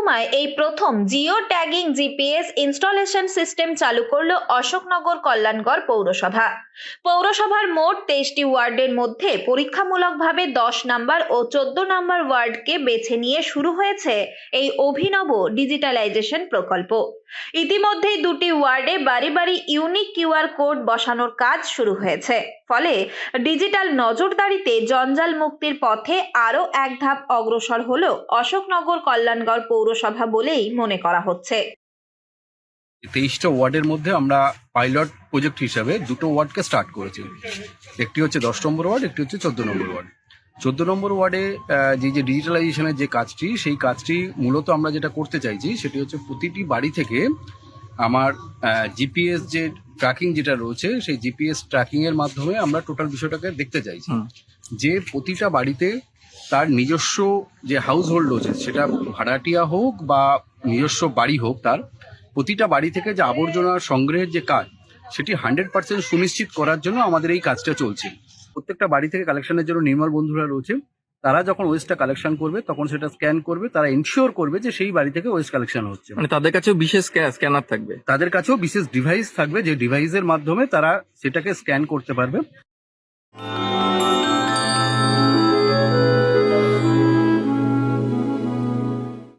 মহকুমায় এই প্রথম Jio tagging GPS installation system চালু করলো অশোকনগর কল্যাণগড় পৌরসভা। পৌরসভার মোট 23টি ওয়ার্ডের মধ্যে পরীক্ষামূলকভাবে 10 নম্বর ও 14 নম্বর ওয়ার্ডকে বেছে নিয়ে শুরু হয়েছে এই অভিনব ডিজিটালাইজেশন প্রকল্প। ইতিমধ্যেই 2টি ওয়ার্ডে বাড়ি বাড়ি ইউনিক কিউআর কোড বসানোর কাজ শুরু হয়েছে। ফলে ডিজিটাল নজরদারিতে জঞ্জাল মুক্তির পথে আরো এক ধাপ অগ্রসর হলো অশোকনগর কল্যাণগড় পৌরসভা বলেই মনে করা হচ্ছে। 23টা ওয়ার্ডের মধ্যে আমরা পাইলট প্রজেক্ট হিসাবে 2টো ওয়ার্ডকে স্টার্ট করেছি। একটি হচ্ছে 10 নম্বর ওয়ার্ড, একটি হচ্ছে 14 নম্বর ওয়ার্ড। 14 নম্বর ওয়ার্ডে যে ডিজিটালাইজেশনের যে কাজটি, সেই কাজটি মূলত আমরা যেটা করতে চাইছি সেটি হচ্ছে প্রতিটি বাড়ি থেকে আমার জিপিএস যে ট্র্যাকিং যেটা রয়েছে, সেই জিপিএস ট্র্যাকিং এর মাধ্যমে আমরা টোটাল বিষয়টাকে দেখতে চাইছি যে প্রতিটা বাড়িতে তার নিজস্ব যে হাউস হোল্ড রয়েছে, সেটা ভাড়াটিয়া হোক বা নিজস্ব বাড়ি হোক, তার প্রতিটা বাড়ি থেকে যে আবর্জনা সংগ্রহের যে কাজ, সেটি 100% সুনিশ্চিত করার জন্য আমাদের এই কাজটা চলছে। প্রত্যেকটা বাড়ি থেকে কালেকশনের জন্য নির্মল বন্ধুরা রয়েছে। তারা যখন ওয়েস্টটা কালেকশন করবে তখন সেটা স্ক্যান করবে, তারা এনশিওর করবে যে সেই বাড়ি থেকে ওয়েস্ট কালেকশন হচ্ছে। মানে তাদের কাছেও বিশেষ স্ক্যানার থাকবে, তাদের কাছেও বিশেষ ডিভাইস থাকবে, যে ডিভাইসের মাধ্যমে তারা সেটাকে স্ক্যান করতে পারবে।